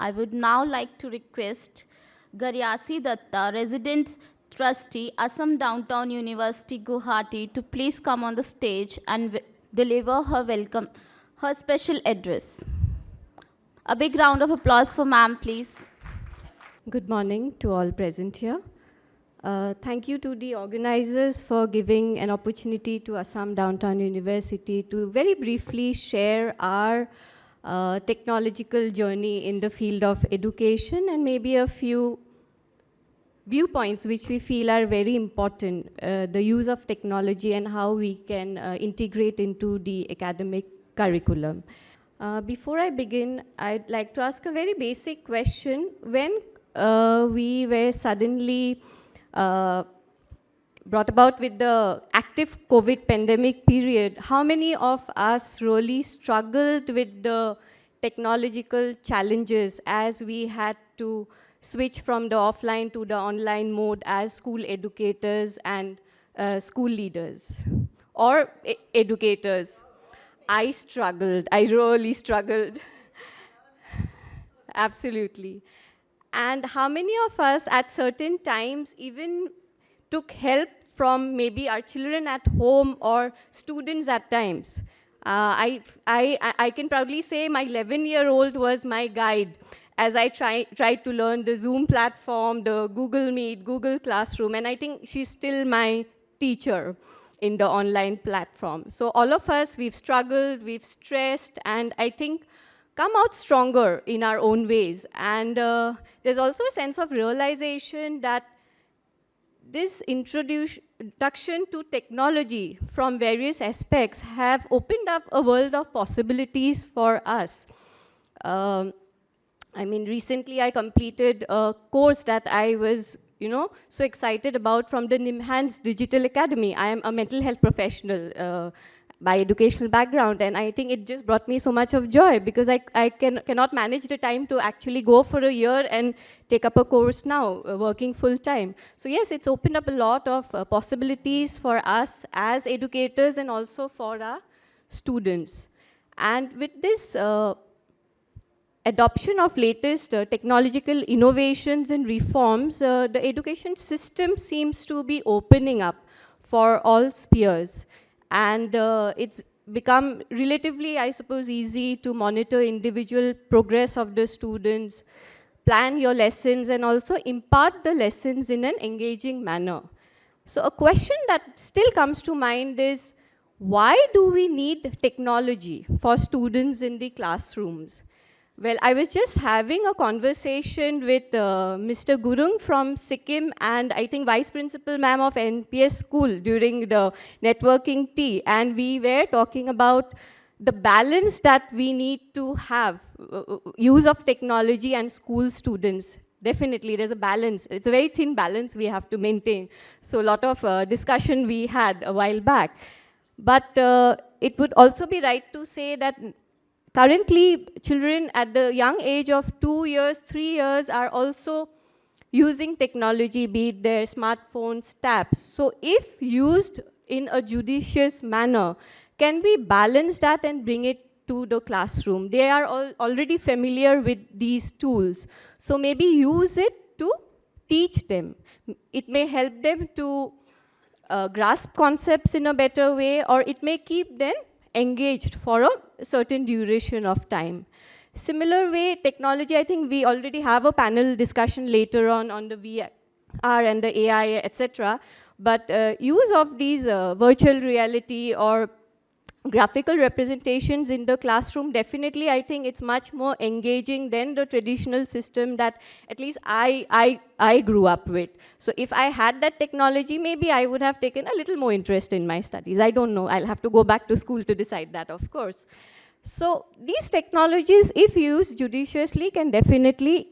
I would now like to request Gariasi Dutta, resident trustee, Assam Downtown University, Guwahati, to please come on the stage and deliver her special address. A big round of applause for ma'am, please. Good morning to all present here. Thank you to the organizers for giving an opportunity to Assam Downtown University to very briefly share our technological journey in the field of education and maybe a few viewpoints which we feel are very important, the use of technology and how we can integrate into the academic curriculum. Before I begin, I'd like to ask a very basic question. When we were suddenly brought about with the active COVID pandemic period, how many of us really struggled with the technological challenges as we had to switch from the offline to the online mode as school educators and school leaders or educators? I struggled, I really struggled. Absolutely. And how many of us at certain times even took help from maybe our children at home or students at times? I can proudly say my 11-year-old was my guide as I tried to learn the Zoom platform, the Google Meet, Google Classroom, and I think she's still my teacher in the online platform. So all of us, we've struggled, we've stressed, and I think come out stronger in our own ways. And there's also a sense of realization that this introduction to technology from various aspects have opened up a world of possibilities for us. I mean, recently I completed a course that I was so excited about from the NIMHANS Digital Academy. I am a mental health professional by educational background, and I think it just brought me so much of joy because I cannot manage the time to actually go for a year and take up a course now, working full time. So yes, it's opened up a lot of possibilities for us as educators and also for our students. And with this adoption of latest technological innovations and reforms, the education system seems to be opening up for all spheres. And it's become relatively, I suppose, easy to monitor individual progress of the students, plan your lessons, and also impart the lessons in an engaging manner. So a question that still comes to mind is, why do we need technology for students in the classrooms? Well, I was just having a conversation with Mr. Gurung from Sikkim and I think Vice Principal Ma'am of NPS School during the networking tea, and we were talking about the balance that we need to have, use of technology and school students. Definitely, there's a balance. It's a very thin balance we have to maintain. So a lot of discussion we had a while back. But it would also be right to say that currently, children at the young age of 2 years, 3 years are also using technology, be it their smartphones, tabs. So if used in a judicious manner, can we balance that and bring it to the classroom? They are already familiar with these tools. So maybe use it to teach them. It may help them to grasp concepts in a better way, or it may keep them engaged for a certain duration of time. Similar way, technology, I think we already have a panel discussion later on the VR and the AI, etc. But use of these virtual reality or graphical representations in the classroom, definitely I think it's much more engaging than the traditional system that at least I grew up with. So if I had that technology, maybe I would have taken a little more interest in my studies. I don't know, I'll have to go back to school to decide that, of course. So these technologies, if used judiciously, can definitely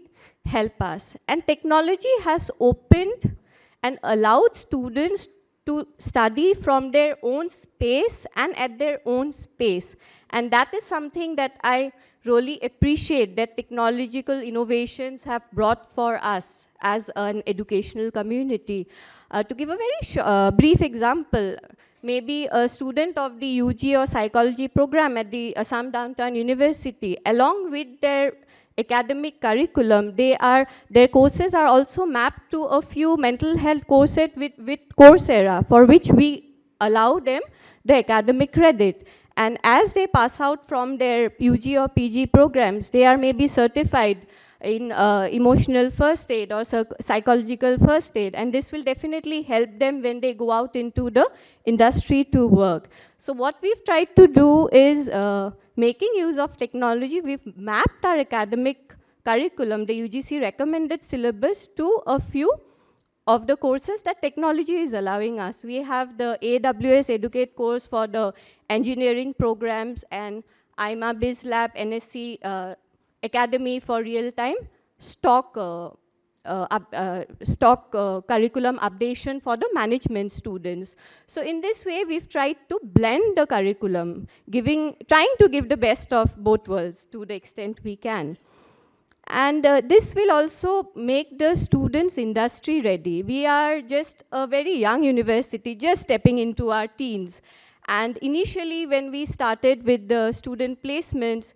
help us. And technology has opened and allowed students to study from their own space and at their own space. And that is something that I really appreciate that technological innovations have brought for us as an educational community. To give a very brief example, maybe a student of the UG or psychology program at the Assam Downtown University, along with their academic curriculum, their courses are also mapped to a few mental health courses with Coursera, for which we allow them the academic credit. And as they pass out from their UG or PG programs, they are maybe certified in emotional first aid or psychological first aid, and this will definitely help them when they go out into the industry to work. So what we've tried to do is making use of technology. We've mapped our academic curriculum, the UGC recommended syllabus, to a few of the courses that technology is allowing us. We have the AWS Educate course for the engineering programs, and IMA Biz Lab, NSC Academy for real-time stock curriculum updation for the management students. So in this way, we've tried to blend the curriculum, trying to give the best of both worlds to the extent we can. And this will also make the students industry ready. We are just a very young university, just stepping into our teens. And initially, when we started with the student placements,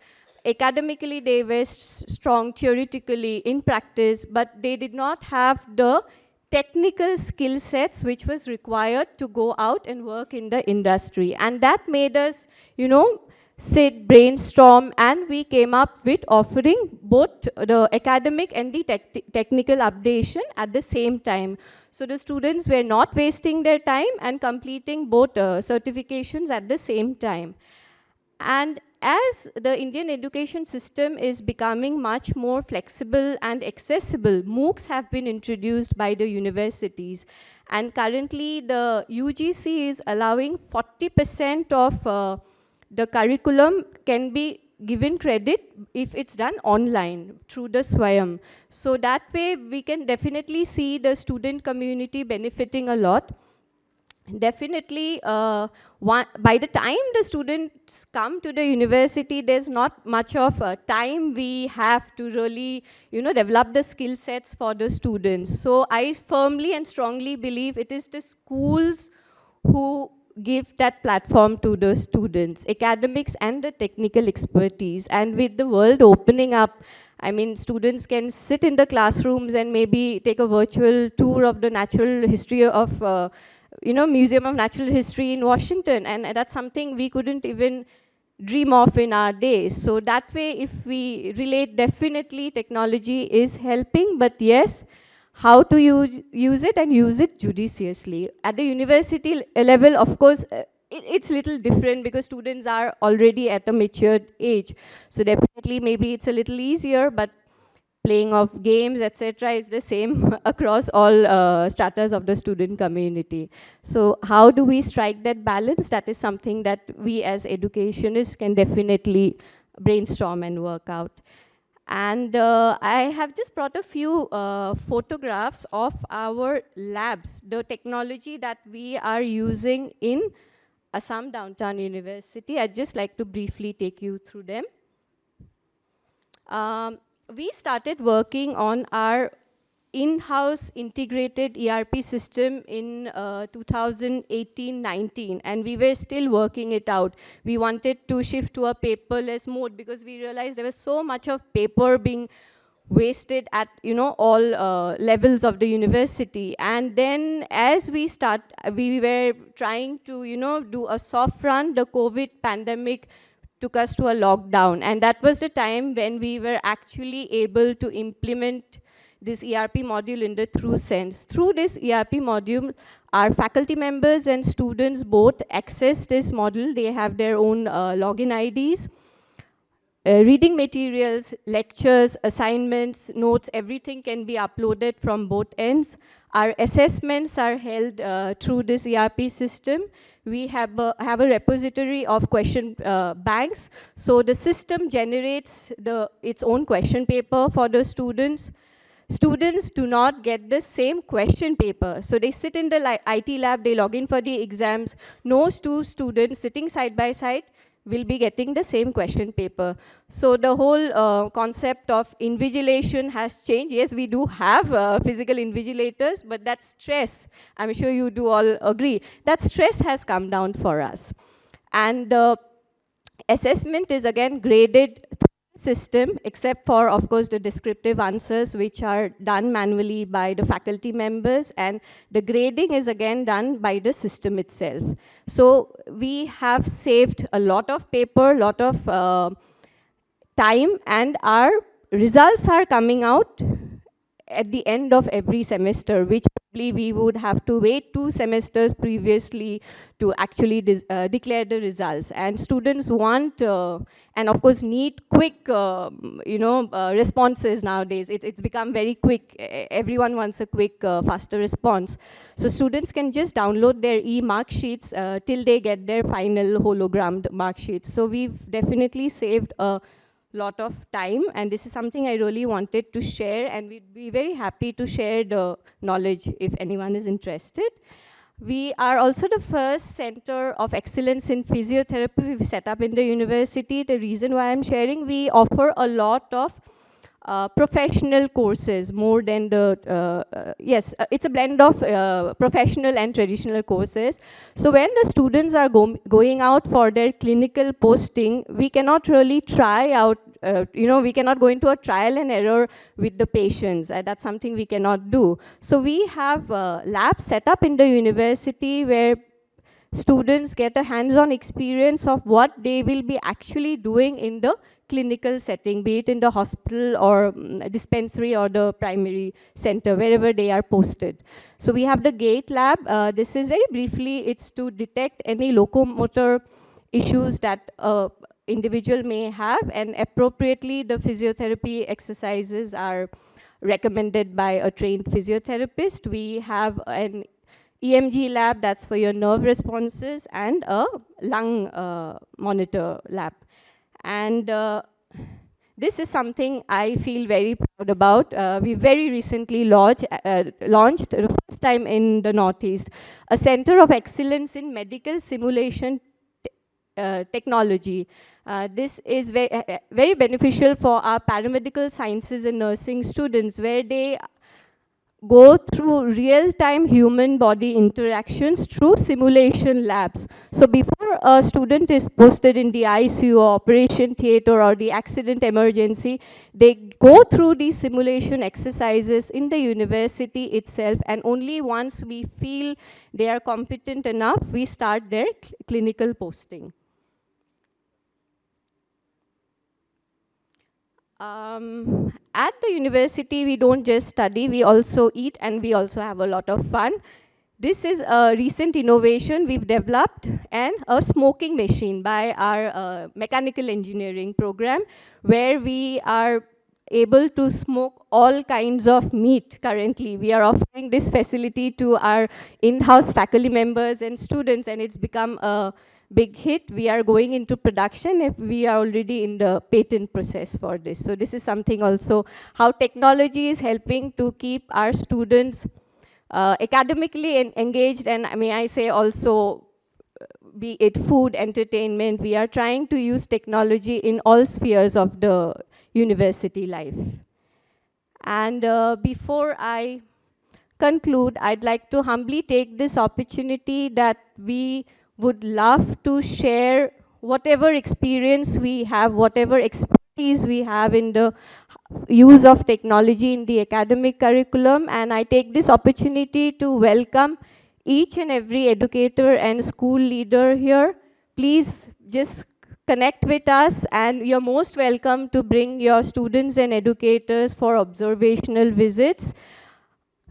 academically they were strong, theoretically in practice, but they did not have the technical skill sets which was required to go out and work in the industry. And that made us, sit, brainstorm, and we came up with offering both the academic and the technical updation at the same time. So the students were not wasting their time and completing both certifications at the same time. And as the Indian education system is becoming much more flexible and accessible, MOOCs have been introduced by the universities. And currently, the UGC is allowing 40% of the curriculum can be given credit if it's done online through the Swayam. So that way, we can definitely see the student community benefiting a lot. Definitely, by the time the students come to the university, there's not much of time we have to really, develop the skill sets for the students. So I firmly and strongly believe it is the schools who give that platform to the students, academics and the technical expertise. And with the world opening up, I mean, students can sit in the classrooms and maybe take a virtual tour of the natural history of Museum of Natural History in Washington, and that's something we couldn't even dream of in our days. So that way, if we relate, definitely technology is helping, but yes, how to use it and use it judiciously. At the university level, of course, it's a little different because students are already at a matured age. So definitely, maybe it's a little easier, but playing of games, etc., is the same across all stratas of the student community. So how do we strike that balance? That is something that we as educationists can definitely brainstorm and work out. And I have just brought a few photographs of our labs, the technology that we are using in Assam Downtown University. I'd just like to briefly take you through them. We started working on our in-house integrated ERP system in 2018-19, and we were still working it out. We wanted to shift to a paperless mode because we realized there was so much of paper being wasted at all levels of the university. And then as we were trying to do a soft run, the COVID pandemic took us to a lockdown, and that was the time when we were actually able to implement this ERP module in the true sense. Through this ERP module, our faculty members and students both access this module. They have their own login IDs. Reading materials, lectures, assignments, notes, everything can be uploaded from both ends. Our assessments are held through this ERP system. We have a repository of question banks. So the system generates its own question paper for the students. Students do not get the same question paper. So they sit in the IT lab, they log in for the exams. No two students sitting side by side will be getting the same question paper. So the whole concept of invigilation has changed. Yes, we do have physical invigilators, but that stress, I'm sure you do all agree, that stress has come down for us. And assessment is again graded through system, except for, of course, the descriptive answers, which are done manually by the faculty members, and the grading is again done by the system itself. So we have saved a lot of paper, lot of time, and our results are coming out at the end of every semester, which probably we would have to wait 2 semesters previously to actually declare the results. And students want, and of course need quick, responses nowadays. It's become very quick. Everyone wants a quick, faster response. So students can just download their e-mark sheets till they get their final hologrammed mark sheets. So we've definitely saved a lot of time, and this is something I really wanted to share, and we'd be very happy to share the knowledge if anyone is interested. We are also the first center of excellence in physiotherapy we've set up in the university. The reason why I'm sharing, we offer a lot of professional courses, more than the, it's a blend of professional and traditional courses. So when the students are going out for their clinical posting, we cannot really try out, we cannot go into a trial and error with the patients. That's something we cannot do. So we have labs set up in the university where students get a hands-on experience of what they will be actually doing in the clinical setting, be it in the hospital or dispensary or the primary center, wherever they are posted. So we have the GATE lab. This is very briefly, it's to detect any locomotor issues that individual may have, and appropriately the physiotherapy exercises are recommended by a trained physiotherapist. We have an EMG lab, that's for your nerve responses, and a lung monitor lab. And this is something I feel very proud about. We very recently launched, the first time in the Northeast, a center of excellence in medical simulation technology. This is very beneficial for our paramedical sciences and nursing students, where they go through real-time human body interactions through simulation labs. So before a student is posted in the ICU or operation theater or the accident emergency, they go through these simulation exercises in the university itself, and only once we feel they are competent enough, we start their clinical posting. At the university, we don't just study, we also eat, and we also have a lot of fun. This is a recent innovation we've developed, and a smoking machine by our mechanical engineering program, where we are able to smoke all kinds of meat currently. We are offering this facility to our in-house faculty members and students, and it's become a big hit. We are going into production if we are already in the patent process for this. So this is something also, how technology is helping to keep our students academically engaged, and may I say also, be it food, entertainment, we are trying to use technology in all spheres of the university life. And before I conclude, I'd like to humbly take this opportunity that we would love to share whatever experience we have, whatever expertise we have in the use of technology in the academic curriculum. And I take this opportunity to welcome each and every educator and school leader here. Please just connect with us, and you're most welcome to bring your students and educators for observational visits.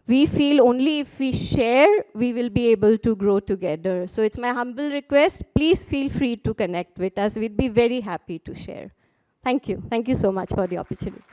We feel only if we share, we will be able to grow together. So it's my humble request, please feel free to connect with us. We'd be very happy to share. Thank you. Thank you so much for the opportunity.